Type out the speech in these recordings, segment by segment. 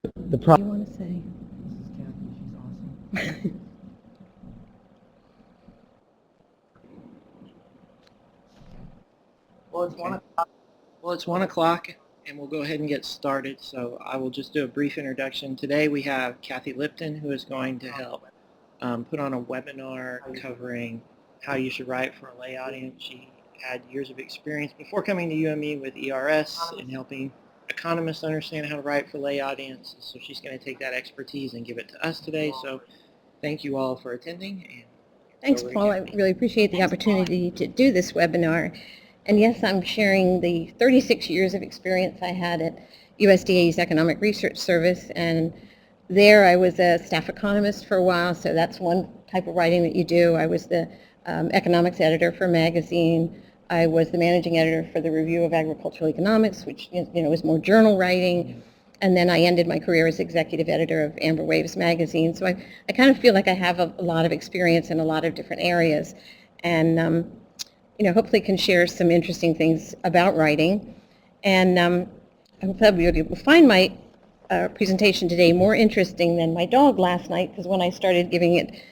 The What do you problem. want to say? This is Kathy. She's awesome. Well, it's 1 o'clock. Well, it's 1 o'clock, and we'll go ahead and get started. So I will just do a brief introduction. Today we have Kathy Lipton, who is going to help put on a webinar covering how you should write for a lay audience. She had years of experience before coming to UME with ERS and helping economists understand how to write for lay audiences. So she's going to take that expertise and give it to us today. So thank you all for attending. And Thanks, Paul. I really appreciate the opportunity to do this webinar. And yes, I'm sharing the 36 years of experience I had at USDA's Economic Research Service. And there I was a staff economist for a while, so that's one type of writing that you do. I was the economics editor for a magazine. I was the managing editor for the Review of Agricultural Economics, which was more journal writing. And then I ended my career as executive editor of Amber Waves magazine. So I kind of feel like I have a lot of experience in a lot of different areas. And hopefully can share some interesting things about writing. And I hope that you will find my presentation today more interesting than my dog last night, because when I started giving it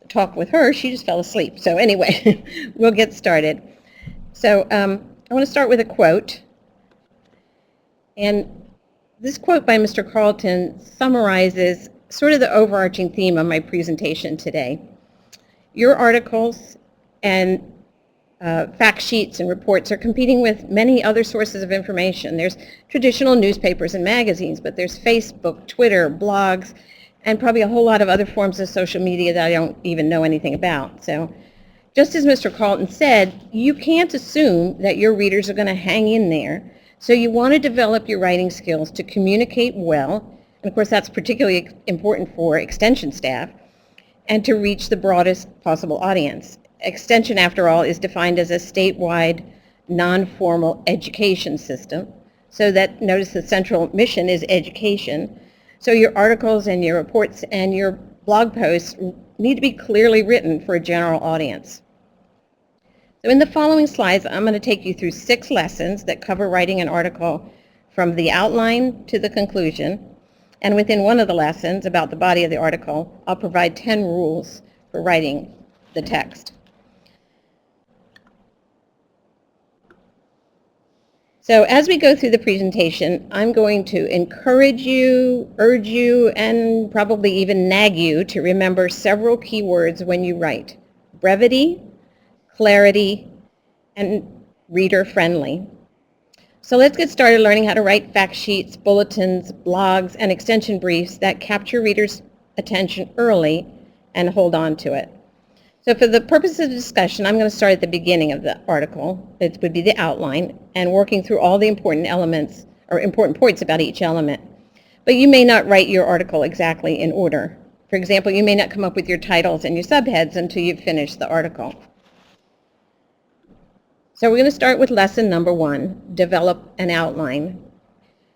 a talk with her, she just fell asleep. So anyway, we'll get started. So I want to start with a quote. And this quote by Mr. Carlton summarizes sort of the overarching theme of my presentation today. Your articles and fact sheets and reports are competing with many other sources of information. There's traditional newspapers and magazines, but there's Facebook, Twitter, blogs, and probably a whole lot of other forms of social media that I don't even know anything about. So just as Mr. Carlton said, you can't assume that your readers are going to hang in there. So you want to develop your writing skills to communicate well, and of course that's particularly important for extension staff, and to reach the broadest possible audience. Extension, after all, is defined as a statewide, non-formal education system. So that, notice the central mission is education. So your articles and your reports and your blog posts need to be clearly written for a general audience. So in the following slides, I'm going to take you through 6 lessons that cover writing an article from the outline to the conclusion. And within one of the lessons about the body of the article, I'll provide 10 rules for writing the text. So as we go through the presentation, I'm going to encourage you, urge you, and probably even nag you to remember several key words when you write: brevity, clarity, and reader-friendly. So let's get started learning how to write fact sheets, bulletins, blogs, and extension briefs that capture readers' attention early and hold on to it. So for the purpose of the discussion, I'm going to start at the beginning of the article. It would be the outline, and working through all the important elements or important points about each element. But you may not write your article exactly in order. For example, you may not come up with your titles and your subheads until you've finished the article. So we're going to start with lesson number 1, develop an outline.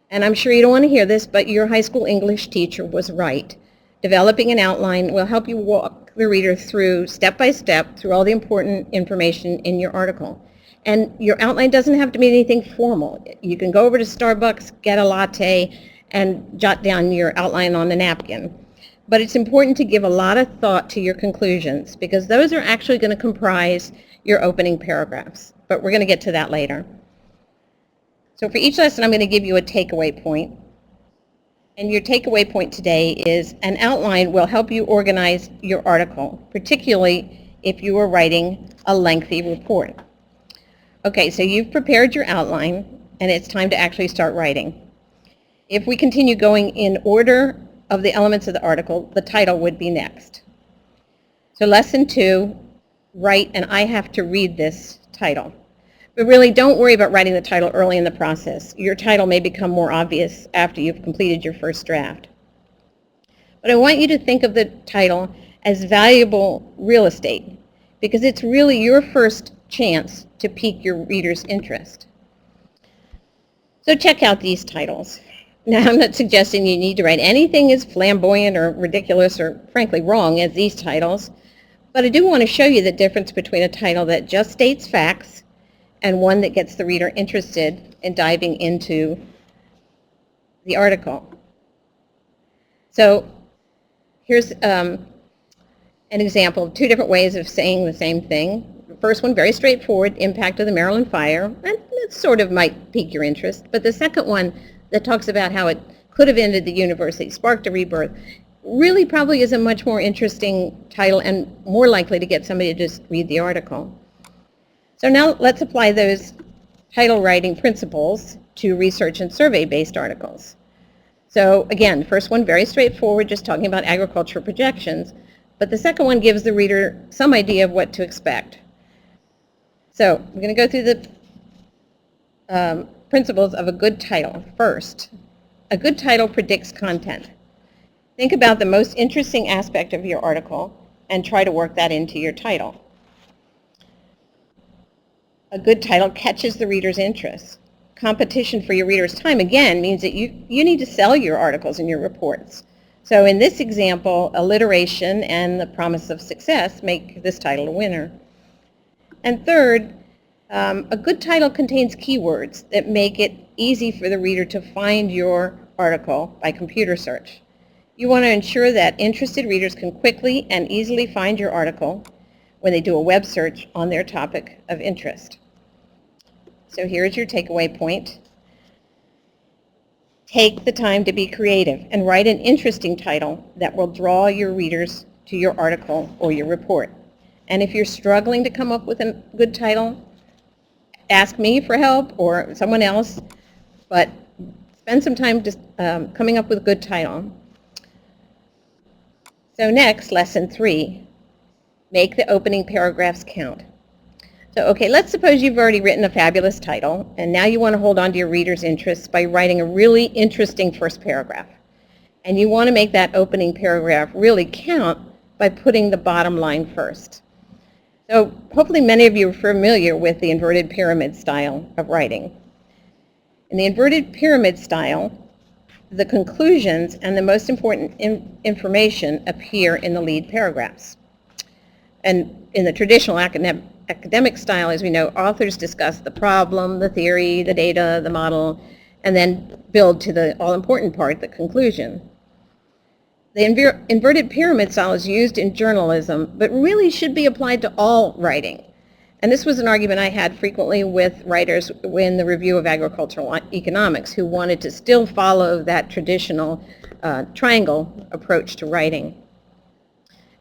And I'm sure you don't want to hear this, but your high school English teacher was right. Developing an outline will help you walk the reader through, step by step, through all the important information in your article. And your outline doesn't have to be anything formal. You can go over to Starbucks, get a latte, and jot down your outline on a napkin. But it's important to give a lot of thought to your conclusions, because those are actually going to comprise your opening paragraphs. But we're going to get to that later. So for each lesson, I'm going to give you a takeaway point. And your takeaway point today is an outline will help you organize your article, particularly if you are writing a lengthy report. Okay, so you've prepared your outline, and it's time to actually start writing. If we continue going in order of the elements of the article, the title would be next. So lesson 2, write, and I have to read this title. But really, don't worry about writing the title early in the process. Your title may become more obvious after you've completed your first draft. But I want you to think of the title as valuable real estate, because it's really your first chance to pique your reader's interest. So check out these titles. Now, I'm not suggesting you need to write anything as flamboyant or ridiculous or frankly wrong as these titles, but I do want to show you the difference between a title that just states facts and one that gets the reader interested in diving into the article. So here's an example of two different ways of saying the same thing. The first one, very straightforward, impact of the Maryland fire, and it sort of might pique your interest. But the second one that talks about how it could have ended the university, sparked a rebirth, really probably is a much more interesting title and more likely to get somebody to just read the article. So now let's apply those title writing principles to research and survey-based articles. So again, the first one, very straightforward, just talking about agriculture projections, but the second one gives the reader some idea of what to expect. So we're going to go through the principles of a good title. First, a good title predicts content. Think about the most interesting aspect of your article and try to work that into your title. A good title catches the reader's interest. Competition for your reader's time, again, means that you need to sell your articles and your reports. So in this example, alliteration and the promise of success make this title a winner. And third, a good title contains keywords that make it easy for the reader to find your article by computer search. You want to ensure that interested readers can quickly and easily find your article when they do a web search on their topic of interest. So here's your takeaway point. Take the time to be creative and write an interesting title that will draw your readers to your article or your report. And if you're struggling to come up with a good title, ask me for help or someone else, but spend some time just coming up with a good title. So next, lesson 3, make the opening paragraphs count. So, okay, let's suppose you've already written a fabulous title, and now you want to hold on to your reader's interest by writing a really interesting first paragraph. And you want to make that opening paragraph really count by putting the bottom line first. So hopefully many of you are familiar with the inverted pyramid style of writing. In the inverted pyramid style, the conclusions and the most important information appear in the lead paragraphs. And in the traditional academic style, as we know, authors discuss the problem, the theory, the data, the model, and then build to the all-important part, the conclusion. The inverted pyramid style is used in journalism, but really should be applied to all writing. And this was an argument I had frequently with writers in the review of agricultural economics who wanted to still follow that traditional triangle approach to writing.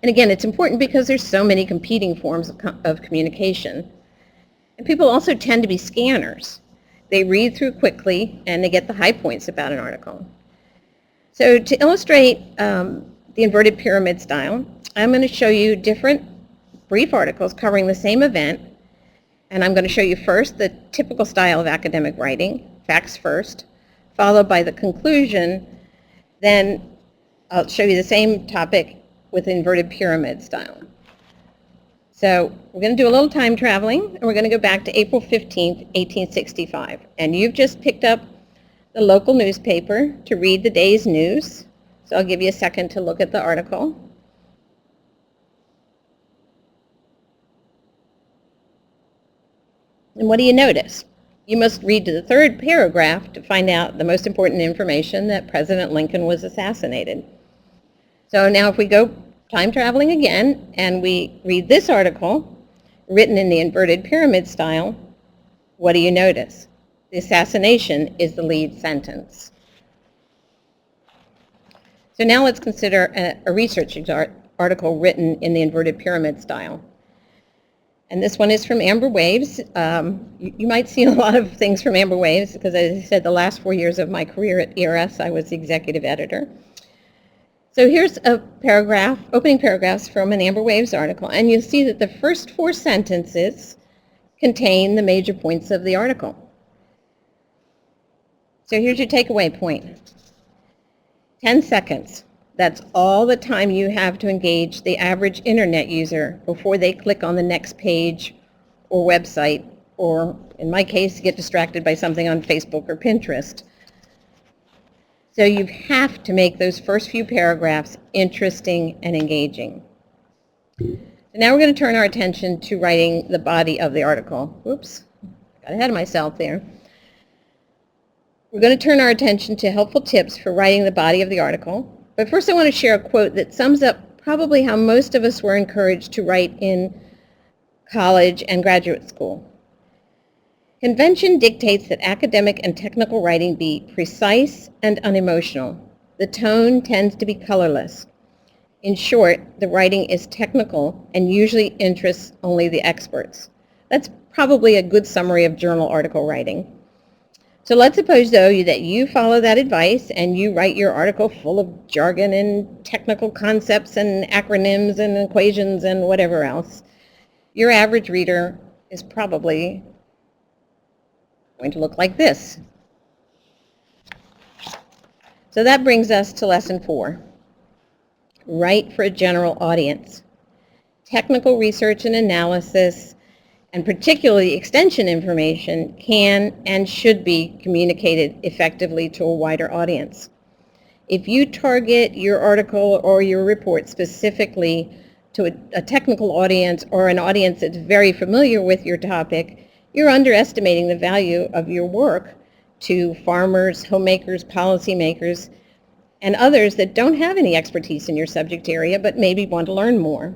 And again, it's important because there's so many competing forms of communication. And people also tend to be scanners. They read through quickly and they get the high points about an article. So to illustrate the inverted pyramid style, I'm going to show you different brief articles covering the same event. And I'm going to show you first the typical style of academic writing, facts first, followed by the conclusion. Then I'll show you the same topic with inverted pyramid style. So we're going to do a little time traveling, and we're going to go back to April 15th, 1865. And you've just picked up the local newspaper to read the day's news. So I'll give you a second to look at the article. And what do you notice? You must read to the third paragraph to find out the most important information, that President Lincoln was assassinated. So now if we go time traveling again and we read this article written in the inverted pyramid style, what do you notice? The assassination is the lead sentence. So now let's consider a research article written in the inverted pyramid style. And this one is from Amber Waves. You might see a lot of things from Amber Waves because, as I said, the last 4 years of my career at ERS, I was the executive editor. So here's a paragraph, opening paragraphs from an Amber Waves article, and you'll see that the first 4 sentences contain the major points of the article. So here's your takeaway point. 10 seconds. That's all the time you have to engage the average internet user before they click on the next page or website, or in my case, get distracted by something on Facebook or Pinterest. So you have to make those first few paragraphs interesting and engaging. So now we're going to turn our attention to writing the body of the article. Oops, got ahead of myself there. We're going to turn our attention to helpful tips for writing the body of the article. But first I want to share a quote that sums up probably how most of us were encouraged to write in college and graduate school. Convention dictates that academic and technical writing be precise and unemotional. The tone tends to be colorless. In short, the writing is technical and usually interests only the experts. That's probably a good summary of journal article writing. So let's suppose, though, that you follow that advice and you write your article full of jargon and technical concepts and acronyms and equations and whatever else. Your average reader is probably going to look like this. So that brings us to lesson 4. Write for a general audience. Technical research and analysis, and particularly extension information, can and should be communicated effectively to a wider audience. If you target your article or your report specifically to a technical audience or an audience that's very familiar with your topic, you're underestimating the value of your work to farmers, homemakers, policymakers, and others that don't have any expertise in your subject area but maybe want to learn more.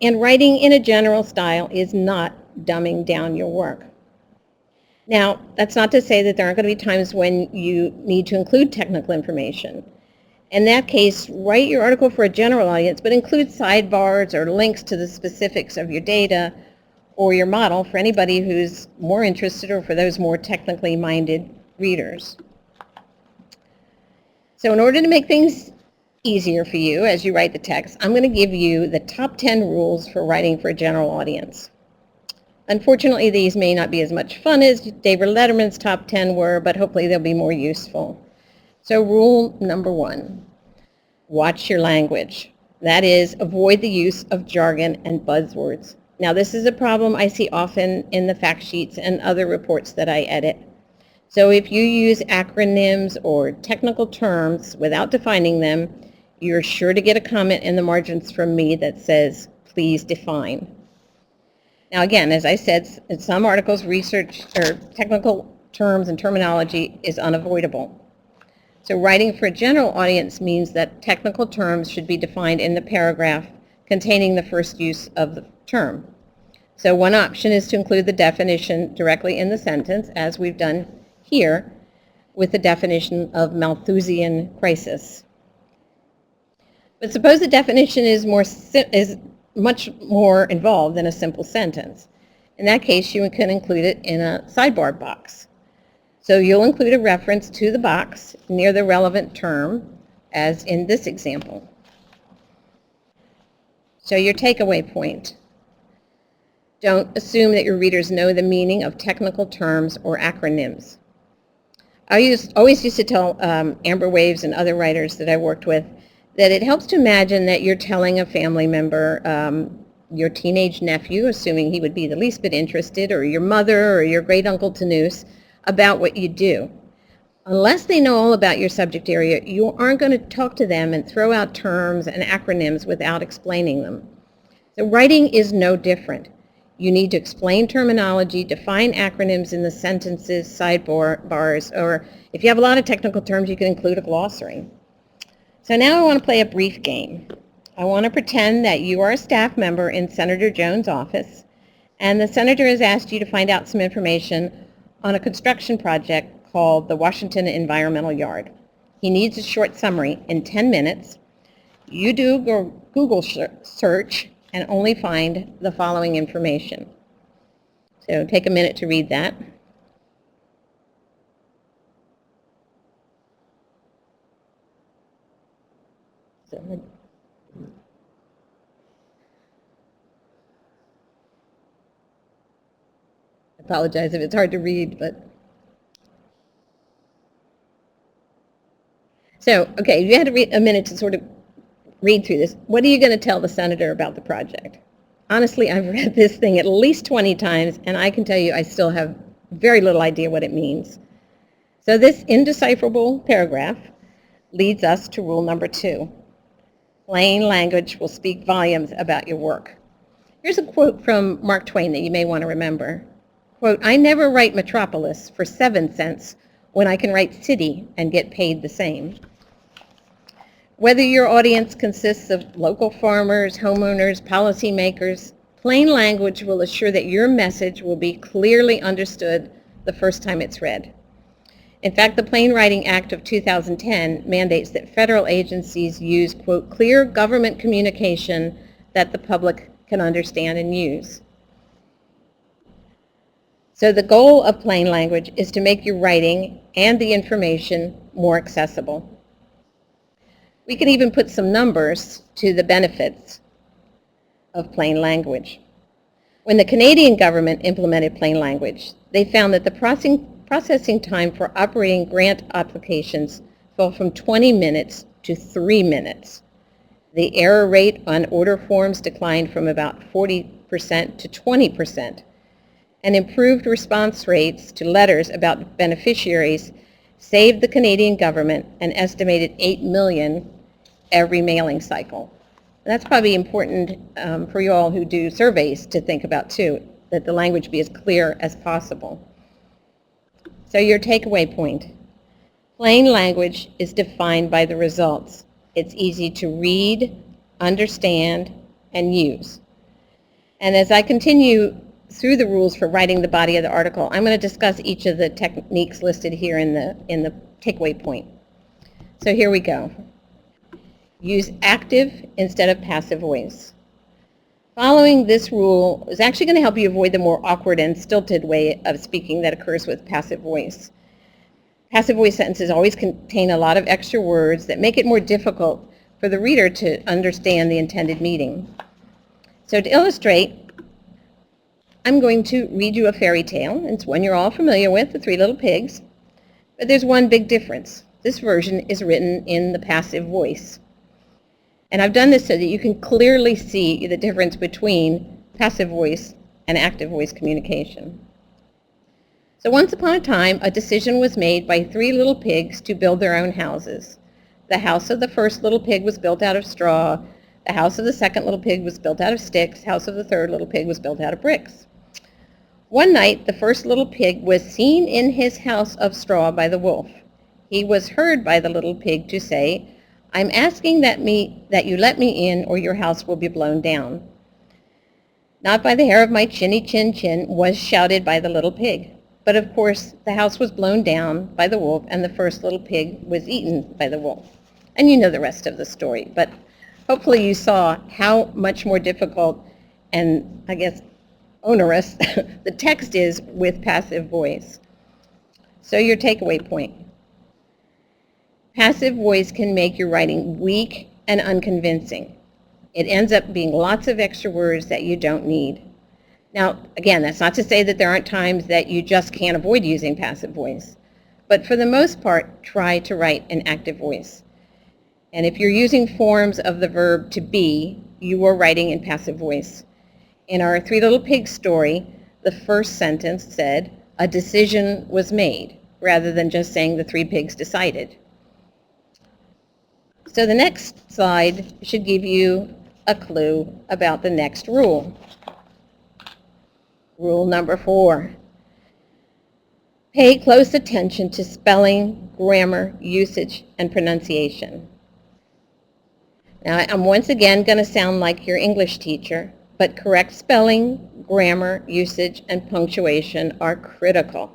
And writing in a general style is not dumbing down your work. Now, that's not to say that there aren't going to be times when you need to include technical information. In that case, write your article for a general audience, but include sidebars or links to the specifics of your data or your model for anybody who's more interested or for those more technically minded readers. So in order to make things easier for you as you write the text, I'm going to give you the top 10 rules for writing for a general audience. Unfortunately, these may not be as much fun as David Letterman's top 10 were, but hopefully they'll be more useful. So rule number 1, watch your language. That is, avoid the use of jargon and buzzwords. Now, this is a problem I see often in the fact sheets and other reports that I edit. So if you use acronyms or technical terms without defining them, you're sure to get a comment in the margins from me that says, please define. Now again, as I said, in some articles, research or technical terms and terminology is unavoidable. So writing for a general audience means that technical terms should be defined in the paragraph containing the first use of the term. So one option is to include the definition directly in the sentence, as we've done here with the definition of Malthusian crisis. But suppose the definition is much more involved than a simple sentence. In that case, you can include it in a sidebar box. So you'll include a reference to the box near the relevant term, as in this example. So your takeaway point. Don't assume that your readers know the meaning of technical terms or acronyms. I always used to tell Amber Waves and other writers that I worked with that it helps to imagine that you're telling a family member, your teenage nephew, assuming he would be the least bit interested, or your mother or your great-uncle Tanus, about what you do. Unless they know all about your subject area, you aren't going to talk to them and throw out terms and acronyms without explaining them. So writing is no different. You need to explain terminology, define acronyms in the sentences, sidebars, or if you have a lot of technical terms, you can include a glossary. So now I want to play a brief game. I want to pretend that you are a staff member in Senator Jones' office, and the senator has asked you to find out some information on a construction project called the Washington Environmental Yard. He needs a short summary in 10 minutes. You do a Google search and only find the following information. So take a minute to read that. I apologize if it's hard to read, but... So, okay, you had a minute to sort of read through this. What are you going to tell the senator about the project? Honestly, I've read this thing at least 20 times, and I can tell you I still have very little idea what it means. So this indecipherable paragraph leads us to rule number 2. Plain language will speak volumes about your work. Here's a quote from Mark Twain that you may want to remember. Quote, "I never write metropolis for 7 cents when I can write city and get paid the same." Whether your audience consists of local farmers, homeowners, policymakers, plain language will assure that your message will be clearly understood the first time it's read. In fact, the Plain Writing Act of 2010 mandates that federal agencies use, quote, clear government communication that the public can understand and use. So the goal of plain language is to make your writing and the information more accessible. We can even put some numbers to the benefits of plain language. When the Canadian government implemented plain language, they found that the processing time for operating grant applications fell from 20 minutes to 3 minutes. The error rate on order forms declined from about 40% to 20%, and improved response rates to letters about beneficiaries saved the Canadian government an estimated $8 million every mailing cycle. And that's probably important for you all who do surveys to think about too, that the language be as clear as possible. So your takeaway point. Plain language is defined by the results. It's easy to read, understand, and use. And as I continue through the rules for writing the body of the article, I'm going to discuss each of the techniques listed here in the takeaway point. So here we go. Use active instead of passive voice. Following this rule is actually going to help you avoid the more awkward and stilted way of speaking that occurs with passive voice. Passive voice sentences always contain a lot of extra words that make it more difficult for the reader to understand the intended meaning. So to illustrate, I'm going to read you a fairy tale. It's one you're all familiar with, The Three Little Pigs. But there's one big difference. This version is written in the passive voice. And I've done this so that you can clearly see the difference between passive voice and active voice communication. So once upon a time, a decision was made by 3 little pigs to build their own houses. The house of the first little pig was built out of straw. The house of the second little pig was built out of sticks. The house of the third little pig was built out of bricks. One night, the first little pig was seen in his house of straw by the wolf. He was heard by the little pig to say, "I'm asking that you let me in or your house will be blown down." "Not by the hair of my chinny chin chin," was shouted by the little pig. But of course, the house was blown down by the wolf and the first little pig was eaten by the wolf. And you know the rest of the story, but hopefully you saw how much more difficult and, I guess, onerous the text is with passive voice. So your takeaway point. Passive voice can make your writing weak and unconvincing. It ends up being lots of extra words that you don't need. Now, again, that's not to say that there aren't times that you just can't avoid using passive voice. But for the most part, try to write in active voice. And if you're using forms of the verb to be, you are writing in passive voice. In our Three Little Pigs story, the first sentence said, "A decision was made," rather than just saying the 3 pigs decided. So the next slide should give you a clue about the next rule. Rule number 4. Pay close attention to spelling, grammar, usage, and pronunciation. Now, I'm once again going to sound like your English teacher, but correct spelling, grammar, usage, and punctuation are critical.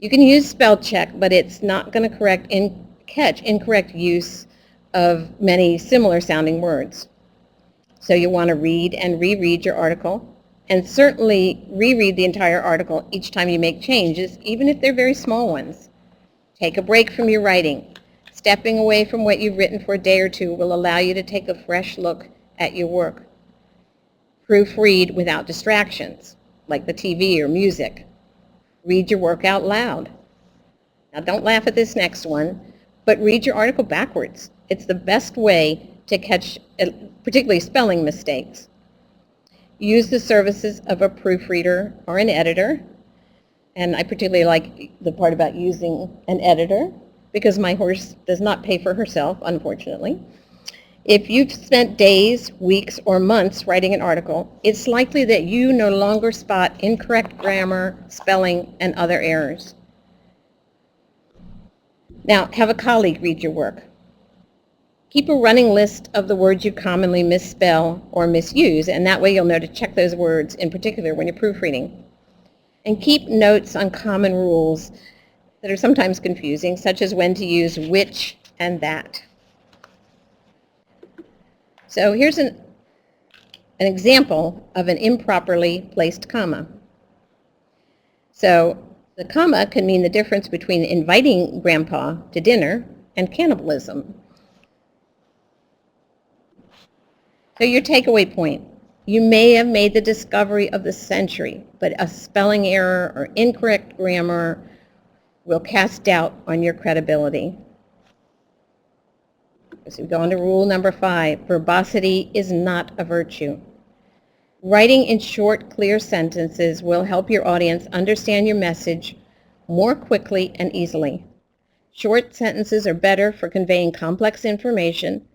You can use spell check, but it's not going to catch incorrect use of many similar sounding words. So you want to read and reread your article, and certainly reread the entire article each time you make changes, even if they're very small ones. Take a break from your writing. Stepping away from what you've written for a day or two will allow you to take a fresh look at your work. Proofread without distractions, like the TV or music. Read your work out loud. Now don't laugh at this next one, but read your article backwards. It's the best way to catch particularly spelling mistakes. Use the services of a proofreader or an editor. And I particularly like the part about using an editor because my horse does not pay for herself, unfortunately. If you've spent days, weeks, or months writing an article, it's likely that you no longer spot incorrect grammar, spelling, and other errors. Now, have a colleague read your work. Keep a running list of the words you commonly misspell or misuse, and that way you'll know to check those words in particular when you're proofreading. And keep notes on common rules that are sometimes confusing, such as when to use which and that. So here's an example of an improperly placed comma. So the comma can mean the difference between inviting Grandpa to dinner and cannibalism. So your takeaway point. You may have made the discovery of the century, but a spelling error or incorrect grammar will cast doubt on your credibility. So we go on to rule number 5. Verbosity is not a virtue. Writing in short, clear sentences will help your audience understand your message more quickly and easily. Short sentences are better for conveying complex information.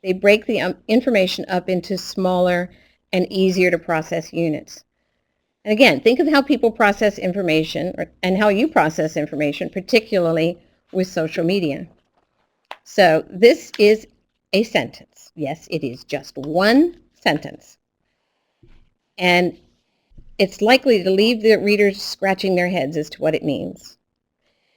They break the information up into smaller and easier to process units. And again, think of how people process information and how you process information, particularly with social media. So this is a sentence. Yes, it is just one sentence. And it's likely to leave the readers scratching their heads as to what it means.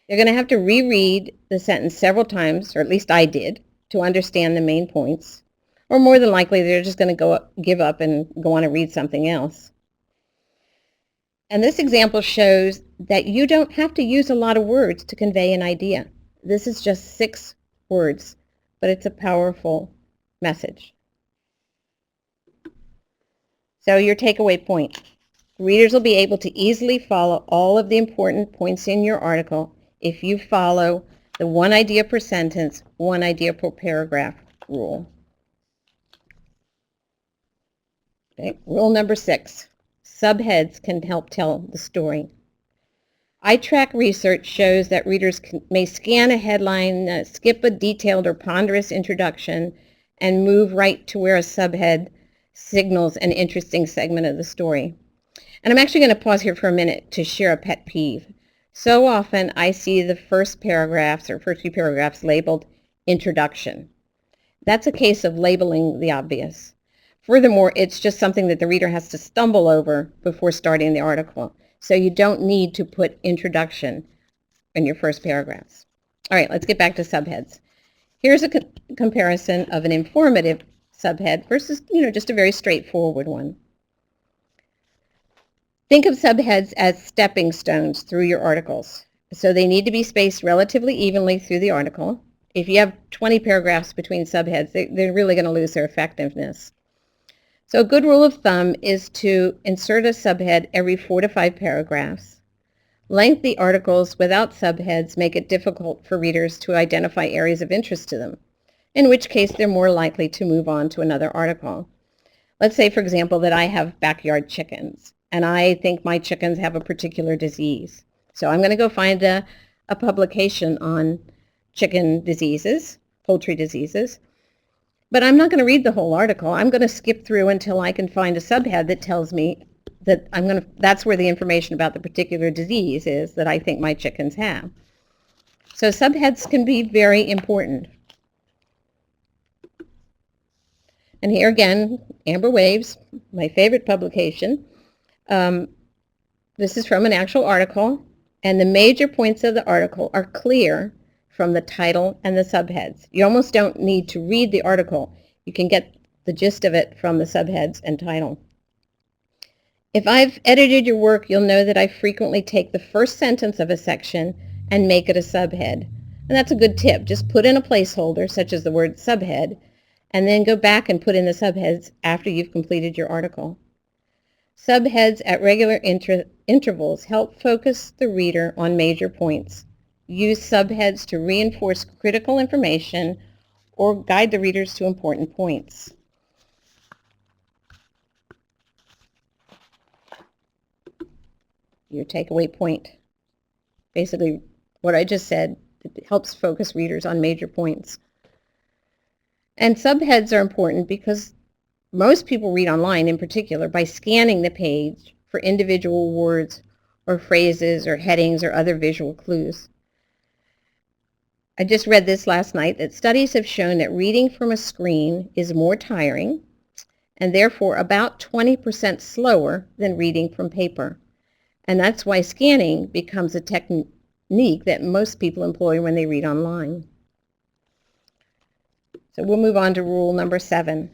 They're going to have to reread the sentence several times, or at least I did, to understand the main points. Or more than likely, they're just going to give up and go on and read something else. And this example shows that you don't have to use a lot of words to convey an idea. This is just 6 words, but it's a powerful message. So your takeaway point. Readers will be able to easily follow all of the important points in your article if you follow the 1 idea per sentence, 1 idea per paragraph rule. Okay. Rule number 6. Subheads can help tell the story. iTrack research shows that readers may scan a headline, skip a detailed or ponderous introduction, and move right to where a subhead signals an interesting segment of the story. And I'm actually going to pause here for a minute to share a pet peeve. So often I see the first paragraphs or first few paragraphs labeled introduction. That's a case of labeling the obvious. Furthermore, it's just something that the reader has to stumble over before starting the article. So you don't need to put introduction in your first paragraphs. All right, let's get back to subheads. Here's a comparison of an informative subhead versus, just a very straightforward one. Think of subheads as stepping stones through your articles. So they need to be spaced relatively evenly through the article. If you have 20 paragraphs between subheads, they're really going to lose their effectiveness. So a good rule of thumb is to insert a subhead every 4 to 5 paragraphs. Lengthy articles without subheads make it difficult for readers to identify areas of interest to them, in which case they're more likely to move on to another article. Let's say, for example, that I have backyard chickens, and I think my chickens have a particular disease. So I'm going to go find a publication on chicken diseases, poultry diseases. But I'm not going to read the whole article. I'm going to skip through until I can find a subhead that tells me that that's where the information about the particular disease is that I think my chickens have. So subheads can be very important. And here again, Amber Waves, my favorite publication. This is from an actual article, and the major points of the article are clear from the title and the subheads. You almost don't need to read the article. You can get the gist of it from the subheads and title. If I've edited your work, you'll know that I frequently take the first sentence of a section and make it a subhead. And that's a good tip. Just put in a placeholder, such as the word subhead, and then go back and put in the subheads after you've completed your article. Subheads at regular intervals help focus the reader on major points. Use subheads to reinforce critical information or guide the readers to important points. Your takeaway point. Basically, what I just said, it helps focus readers on major points. And subheads are important because most people read online, in particular, by scanning the page for individual words or phrases or headings or other visual clues. I just read this last night, that studies have shown that reading from a screen is more tiring and therefore about 20% slower than reading from paper. And that's why scanning becomes a technique that most people employ when they read online. So we'll move on to rule number 7.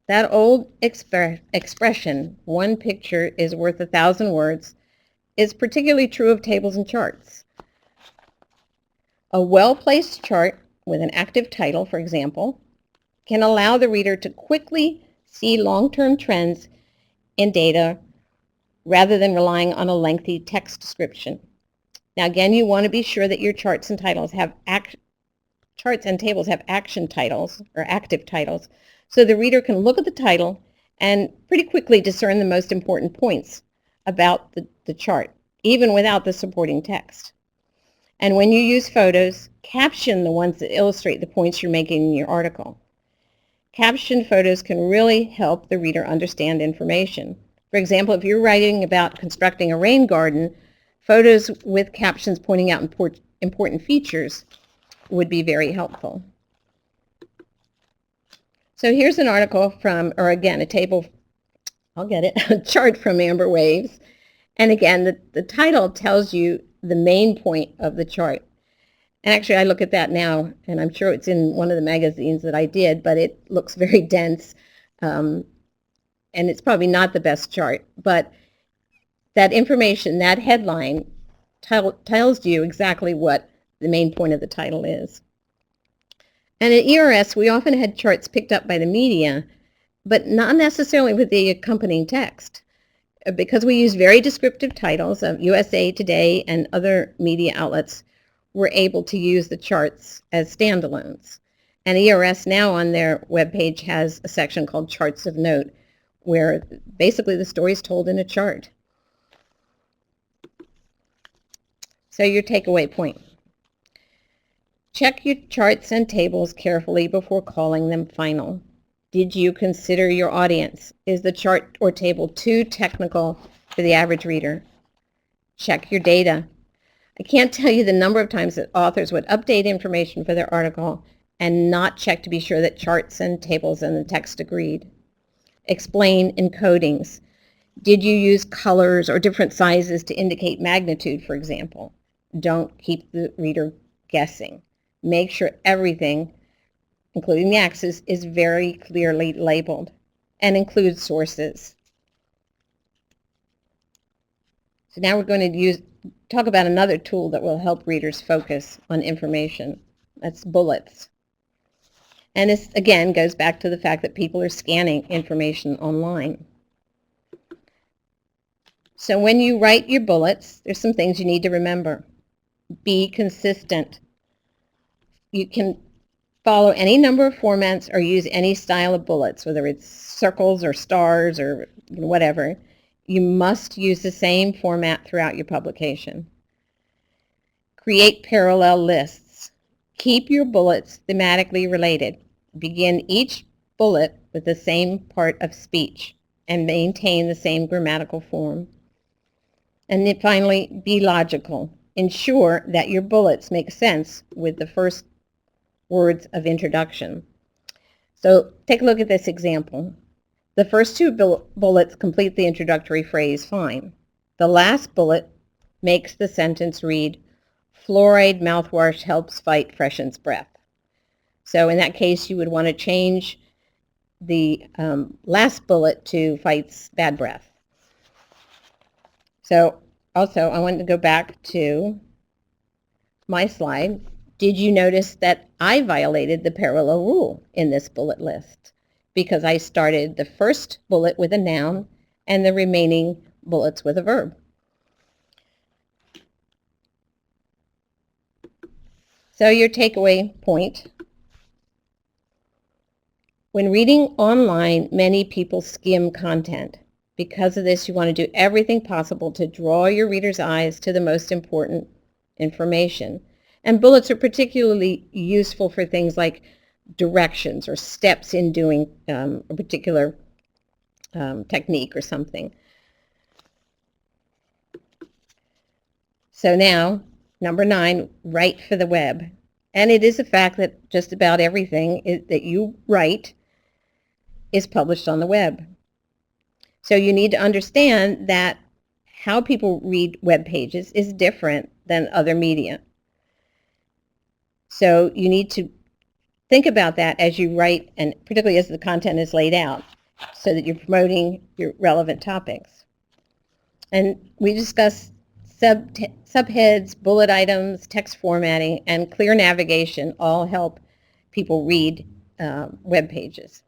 That old expression, one picture is worth 1,000 words, is particularly true of tables and charts. A well-placed chart with an active title, for example, can allow the reader to quickly see long-term trends in data rather than relying on a lengthy text description. Now again, you want to be sure that your charts and tables have action titles or active titles, so the reader can look at the title and pretty quickly discern the most important points about the chart, even without the supporting text. And when you use photos, caption the ones that illustrate the points you're making in your article. Captioned photos can really help the reader understand information. For example, if you're writing about constructing a rain garden, photos with captions pointing out important features would be very helpful. So here's an article from, or again, a table, a chart from Amber Waves. And again, the title tells you the main point of the chart. And actually, I look at that now, and I'm sure it's in one of the magazines that I did, but it looks very dense, and it's probably not the best chart. But that information, that headline, tells you exactly what the main point of the title is. And at ERS, we often had charts picked up by the media, but not necessarily with the accompanying text. Because we use very descriptive titles of USA Today and other media outlets, we're able to use the charts as standalones. And ERS now on their webpage has a section called Charts of Note, where basically the story is told in a chart. So your takeaway point. Check your charts and tables carefully before calling them final. Did you consider your audience? Is the chart or table too technical for the average reader? Check your data. I can't tell you the number of times that authors would update information for their article and not check to be sure that charts and tables and the text agreed. Explain encodings. Did you use colors or different sizes to indicate magnitude, for example? Don't keep the reader guessing. Make sure everything, including the axis, is very clearly labeled and include sources. So now we're going to talk about another tool that will help readers focus on information. That's bullets. And this, again, goes back to the fact that people are scanning information online. So when you write your bullets, there's some things you need to remember. Be consistent. You can follow any number of formats or use any style of bullets, whether it's circles or stars or whatever. You must use the same format throughout your publication. Create parallel lists. Keep your bullets thematically related. Begin each bullet with the same part of speech and maintain the same grammatical form. And then finally, be logical. Ensure that your bullets make sense with the first words of introduction. So take a look at this example. The first two bullets complete the introductory phrase fine. The last bullet makes the sentence read, fluoride mouthwash helps fight freshens breath. So in that case, you would want to change the last bullet to fights bad breath. So also, I wanted to go back to my slide. Did you notice that I violated the parallel rule in this bullet list? Because I started the first bullet with a noun and the remaining bullets with a verb. So your takeaway point. When reading online, many people skim content. Because of this, you want to do everything possible to draw your reader's eyes to the most important information. And bullets are particularly useful for things like directions or steps in doing a particular technique or something. So now, number 9, write for the web. And it is a fact that just about everything that you write is published on the web. So you need to understand that how people read web pages is different than other media. So you need to think about that as you write, and particularly as the content is laid out, so that you're promoting your relevant topics. And we discussed subheads, bullet items, text formatting, and clear navigation all help people read web pages.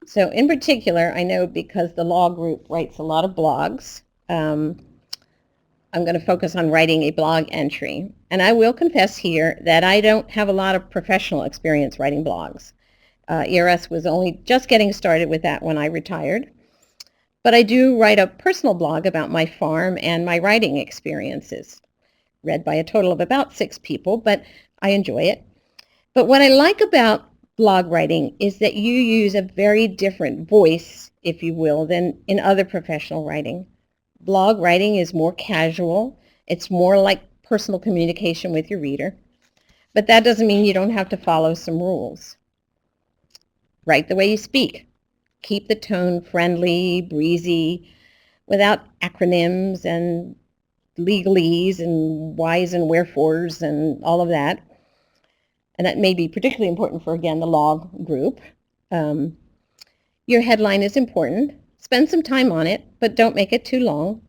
So in particular, I know because the law group writes a lot of blogs, I'm going to focus on writing a blog entry. And I will confess here that I don't have a lot of professional experience writing blogs. ERS was only just getting started with that when I retired. But I do write a personal blog about my farm and my writing experiences, read by a total of about 6 people, but I enjoy it. But what I like about blog writing is that you use a very different voice, if you will, than in other professional writing. Blog writing is more casual. It's more like personal communication with your reader. But that doesn't mean you don't have to follow some rules. Write the way you speak. Keep the tone friendly, breezy, without acronyms and legalese and whys and wherefores and all of that. And that may be particularly important for, again, the law group. Your headline is important. Spend some time on it, but don't make it too long.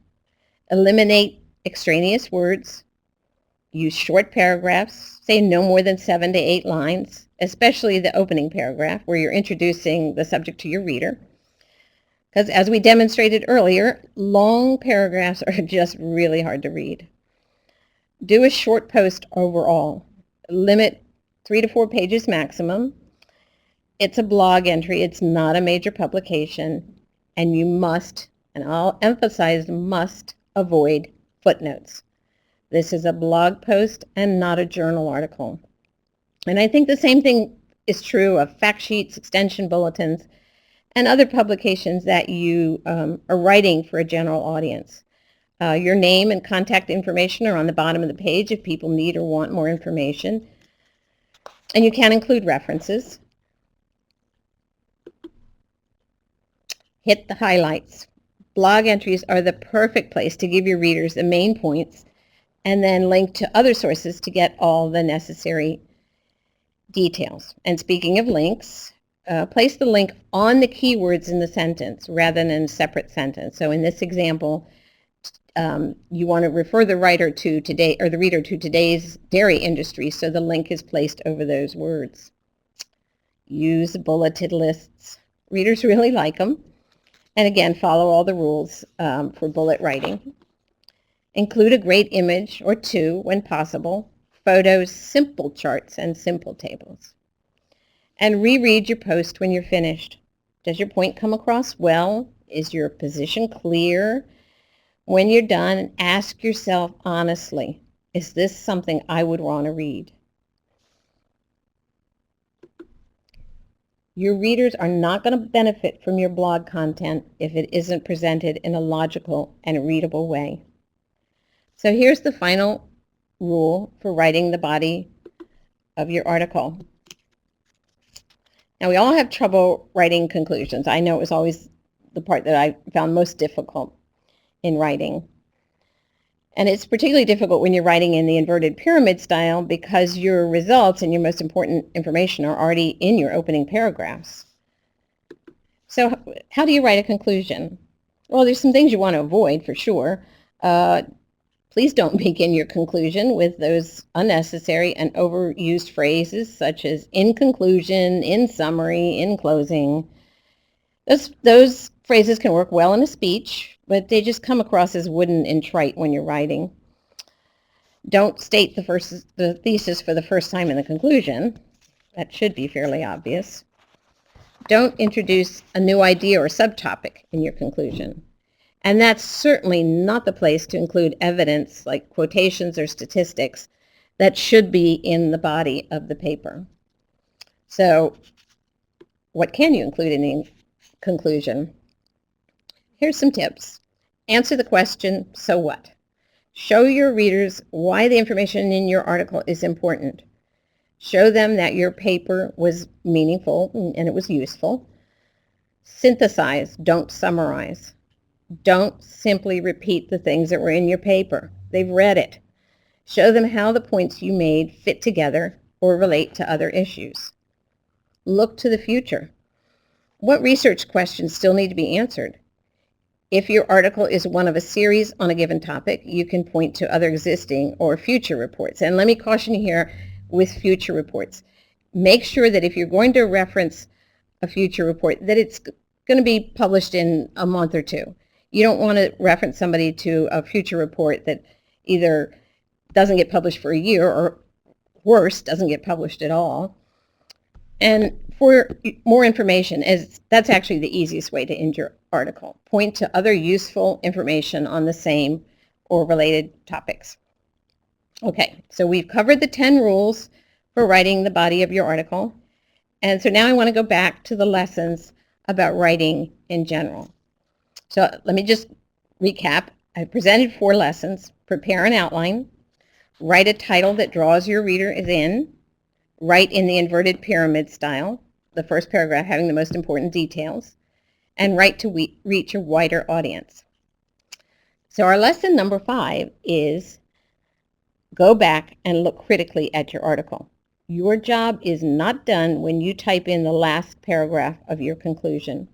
Eliminate extraneous words. Use short paragraphs. Say no more than 7 to 8 lines, especially the opening paragraph where you're introducing the subject to your reader. Because as we demonstrated earlier, long paragraphs are just really hard to read. Do a short post overall. Limit 3 to 4 pages maximum. It's a blog entry. It's not a major publication. And you must, and I'll emphasize must, avoid footnotes. This is a blog post and not a journal article. And I think the same thing is true of fact sheets, extension bulletins, and other publications that you are writing for a general audience. Your name and contact information are on the bottom of the page if people need or want more information. And you can include references. Hit the highlights. Blog entries are the perfect place to give your readers the main points and then link to other sources to get all the necessary details. And speaking of links, place the link on the keywords in the sentence rather than in a separate sentence. So in this example, you want to refer the writer to today, or the reader to today's dairy industry, so the link is placed over those words. Use bulleted lists. Readers really like them. And again, follow all the rules for bullet writing. Include a great image or two when possible. Photos, simple charts, and simple tables. And reread your post when you're finished. Does your point come across well? Is your position clear? When you're done, ask yourself honestly, is this something I would want to read? Your readers are not going to benefit from your blog content if it isn't presented in a logical and readable way. So here's the final rule for writing the body of your article. Now, we all have trouble writing conclusions. I know it was always the part that I found most difficult in writing. And it's particularly difficult when you're writing in the inverted pyramid style because your results and your most important information are already in your opening paragraphs. So how do you write a conclusion? Well, there's some things you want to avoid for sure. Please don't begin your conclusion with those unnecessary and overused phrases such as in conclusion, in summary, in closing. Those phrases can work well in a speech, but they just come across as wooden and trite when you're writing. Don't state the thesis for the first time in the conclusion. That should be fairly obvious. Don't introduce a new idea or subtopic in your conclusion. And that's certainly not the place to include evidence like quotations or statistics that should be in the body of the paper. So what can you include in the conclusion? Here's some tips. Answer the question, so what? Show your readers why the information in your article is important. Show them that your paper was meaningful and it was useful. Synthesize, don't summarize. Don't simply repeat the things that were in your paper. They've read it. Show them how the points you made fit together or relate to other issues. Look to the future. What research questions still need to be answered? If your article is one of a series on a given topic, you can point to other existing or future reports. And let me caution you here with future reports. Make sure that if you're going to reference a future report, that it's going to be published in a month or two. You don't want to reference somebody to a future report that either doesn't get published for a year or worse, doesn't get published at all. And for more information, that's actually the easiest way to end your article. Point to other useful information on the same or related topics. Okay, so we've covered the 10 rules for writing the body of your article. And so now I want to go back to the lessons about writing in general. So let me just recap. I presented 4 lessons. Prepare an outline. Write a title that draws your reader in. Write in the inverted pyramid style, the first paragraph having the most important details. And write to reach a wider audience. So our lesson number 5 is go back and look critically at your article. Your job is not done when you type in the last paragraph of your conclusion.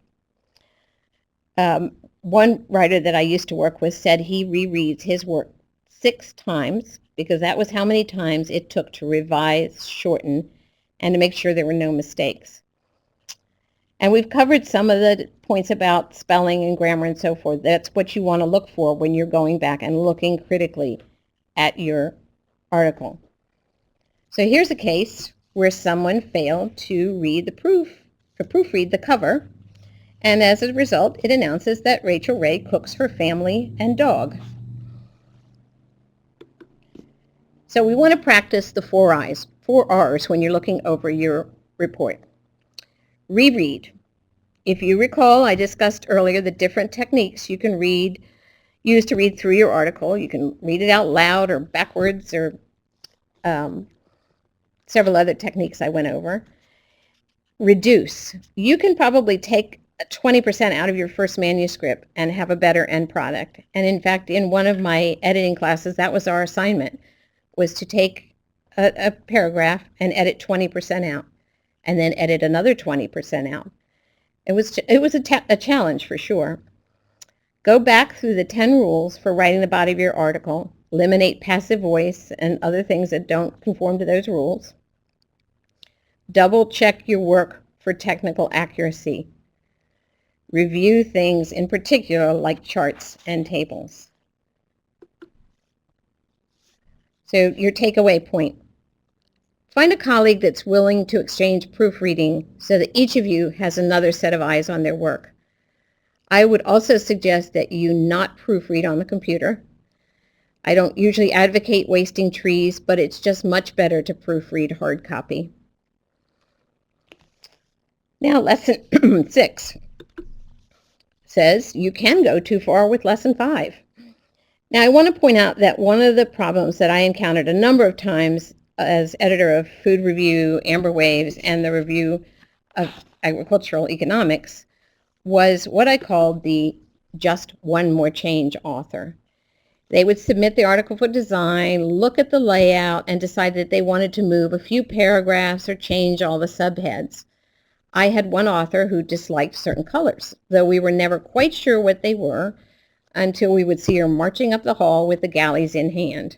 One writer that I used to work with said he rereads his work 6 times because that was how many times it took to revise, shorten, and to make sure there were no mistakes. And we've covered some of the points about spelling and grammar and so forth. That's what you want to look for when you're going back and looking critically at your article. So here's a case where someone failed to read proofread the cover, and as a result, it announces that Rachel Ray cooks her family and dog. So we want to practice the 4 R's when you're looking over your report. Reread. If you recall, I discussed earlier the different techniques you can use to read through your article. You can read it out loud or backwards or several other techniques I went over. Reduce. You can probably take 20% out of your first manuscript and have a better end product. And in fact, in one of my editing classes, that was our assignment, was to take a paragraph and edit 20% out, and then edit another 20% out. It was a challenge for sure. Go back through the 10 rules for writing the body of your article. Eliminate passive voice and other things that don't conform to those rules. Double check your work for technical accuracy. Review things in particular like charts and tables. So your takeaway point. Find a colleague that's willing to exchange proofreading so that each of you has another set of eyes on their work. I would also suggest that you not proofread on the computer. I don't usually advocate wasting trees, but it's just much better to proofread hard copy. Now, lesson 6 says you can go too far with lesson 5. Now, I want to point out that one of the problems that I encountered a number of times as editor of Food Review, Amber Waves, and the Review of Agricultural Economics was what I called the just one more change author. They would submit the article for design, look at the layout, and decide that they wanted to move a few paragraphs or change all the subheads. I had one author who disliked certain colors, though we were never quite sure what they were until we would see her marching up the hall with the galleys in hand.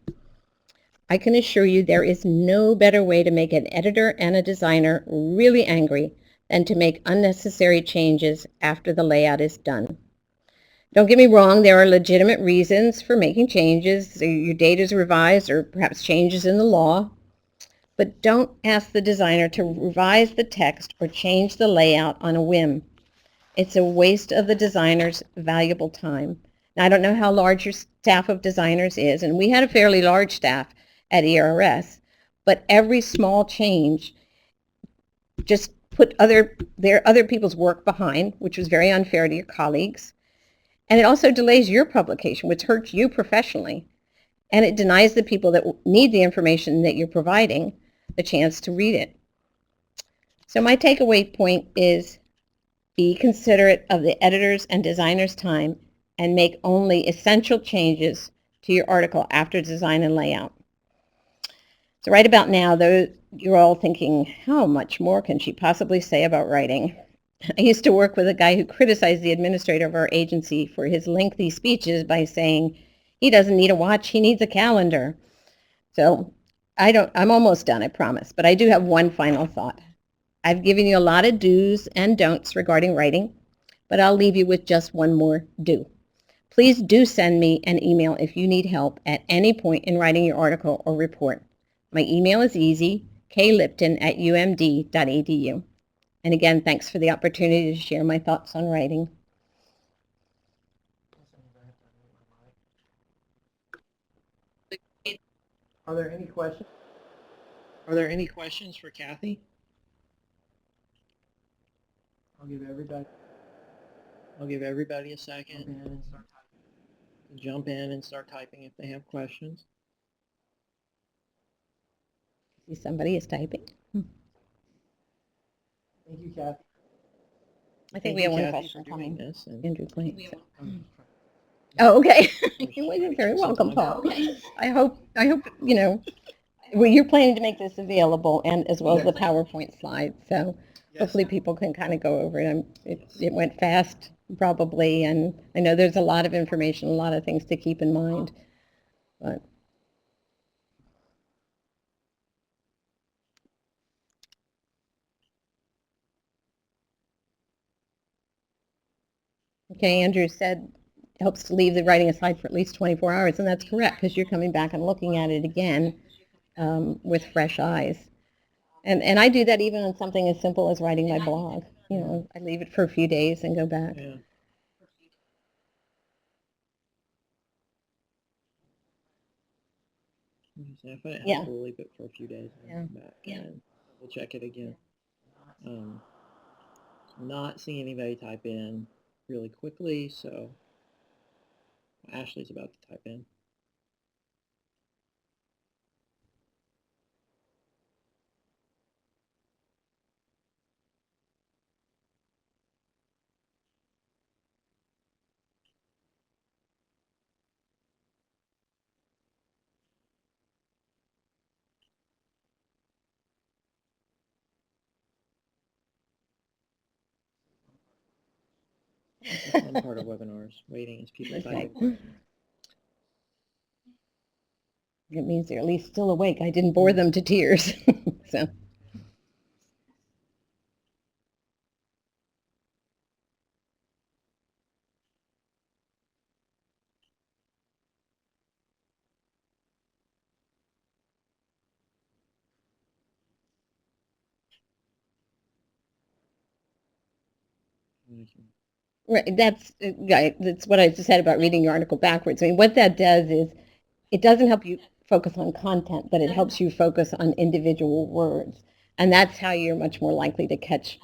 I can assure you there is no better way to make an editor and a designer really angry than to make unnecessary changes after the layout is done. Don't get me wrong, there are legitimate reasons for making changes. Your date is revised or perhaps changes in the law. But don't ask the designer to revise the text or change the layout on a whim. It's a waste of the designer's valuable time. Now, I don't know how large your staff of designers is, and we had a fairly large staff at ERS, but every small change just put other people's work behind, which was very unfair to your colleagues. And it also delays your publication, which hurts you professionally. and it denies the people that need the information that you're providing the chance to read it. So my takeaway point is be considerate of the editor's and designer's time and make only essential changes to your article after design and layout. So right about now, though, you're all thinking, how much more can she possibly say about writing? I used to work with a guy who criticized the administrator of our agency for his lengthy speeches by saying, he doesn't need a watch, he needs a calendar. So I'm almost done, I promise, but I do have one final thought. I've given you a lot of do's and don'ts regarding writing, but I'll leave you with just one more do. Please do send me an email if you need help at any point in writing your article or report. My email is easy, klipton@umd.edu. And again, thanks for the opportunity to share my thoughts on writing. Are there any questions? Are there any questions for Kathy? I'll give everybody a second. Jump in and start typing if they have questions. See, somebody is typing. Thank you, Kathy. I think we have one question coming. This Andrew Clayton. Oh, okay. You're very welcome, Paul. I hope you're planning to make this available, and as well as the PowerPoint slides. So hopefully people can kind of go over it. It went fast, probably, and I know there's a lot of information, a lot of things to keep in mind. But okay, Andrew said it helps to leave the writing aside for at least 24 hours, and that's correct because you're coming back and looking at it again with fresh eyes. And I do that even on something as simple as writing my blog. I leave it for a few days and go back. Yeah. If I have to leave it for a few days and come back and we'll check it again. Not seeing anybody type in really quickly, so Ashley's about to type in. The fun part of webinars, waiting as people type. It means they're at least still awake. I didn't bore them to tears. So. Right, that's what I just said about reading your article backwards. I mean, what that does is it doesn't help you focus on content, but it helps you focus on individual words. And that's how you're much more likely to catch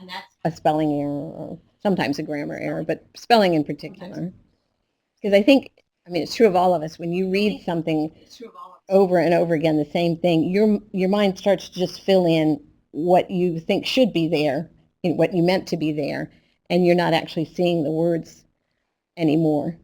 a spelling error or sometimes a grammar error, but spelling in particular. Because it's true of all of us. When you read something over and over again, the same thing, your mind starts to just fill in what you think should be there, what you meant to be there, and you're not actually seeing the words anymore.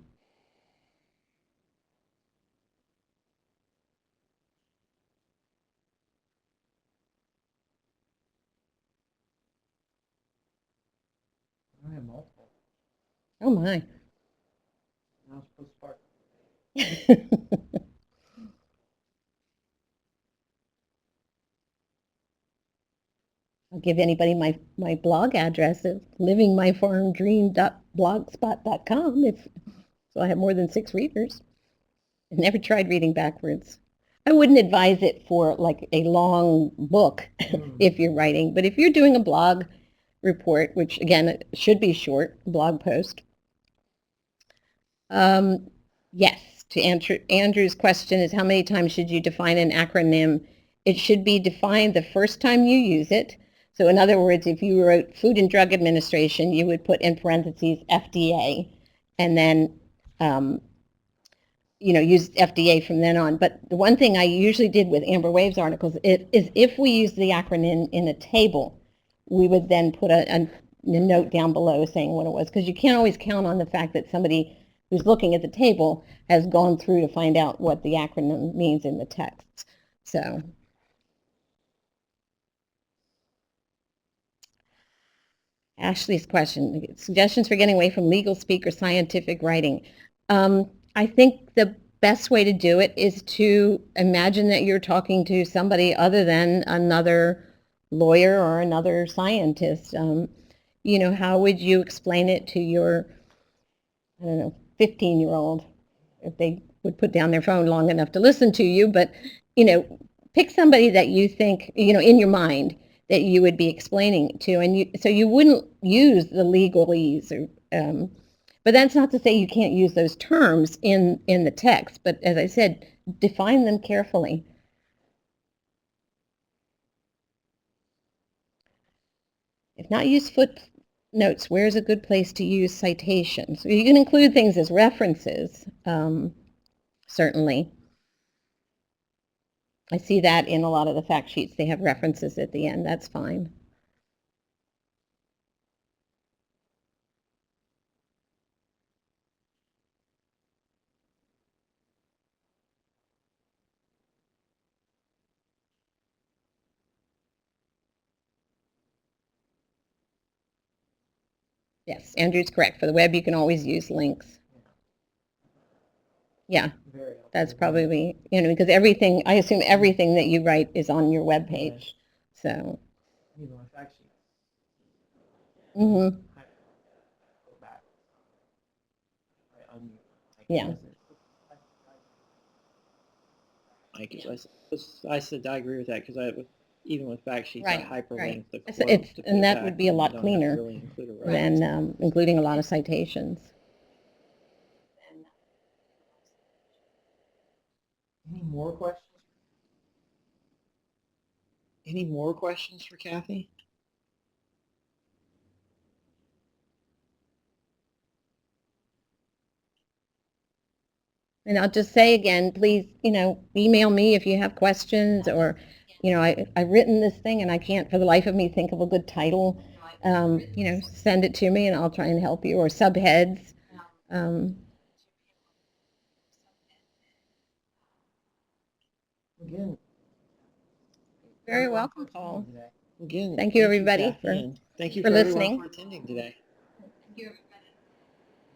I have multiple. Oh my. Now it's supposed to start. I'll give anybody my blog address of livingmyfarmdream.blogspot.com so I have more than 6 readers. I've never tried reading backwards. I wouldn't advise it for like a long book if you're writing, but if you're doing a blog report, which again it should be short, blog post. Yes, to answer Andrew's question is how many times should you define an acronym? It should be defined the first time you use it. So in other words, if you wrote Food and Drug Administration, you would put in parentheses FDA, and then used FDA from then on. But the one thing I usually did with Amber Waves articles is if we used the acronym in a table, we would then put a note down below saying what it was, because you can't always count on the fact that somebody who's looking at the table has gone through to find out what the acronym means in the text. So. Ashley's question, suggestions for getting away from legal speak or scientific writing. I think the best way to do it is to imagine that you're talking to somebody other than another lawyer or another scientist. How would you explain it to your, I don't know, 15-year-old, if they would put down their phone long enough to listen to you? But, pick somebody that you think, in your mind, that you would be explaining to, and so you wouldn't use the legalese, but that's not to say you can't use those terms in the text. But as I said, define them carefully. If not, use footnotes. Where's a good place to use citations? You can include things as references, certainly. I see that in a lot of the fact sheets. They have references at the end. That's fine. Yes, Andrew's correct. For the web, you can always use links. Yeah, that's probably, because everything, I assume everything that you write is on your web page. So. Mm-hmm. Yeah. I said I agree with that, because even with fact sheets, I hyperlink the quote It's, to put and it that back, would be a and lot you don't have to cleaner really include a than reference. including a lot of citations. Any more questions? Any more questions for Kathy? And I'll just say again, please, email me if you have questions, or, I've written this thing and I can't for the life of me think of a good title. Send it to me and I'll try and help you, or subheads. Again. Very welcome, Paul. Again, thank you, everybody, thank you for for listening. everyone for attending today. Thank you, everybody,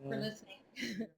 for listening.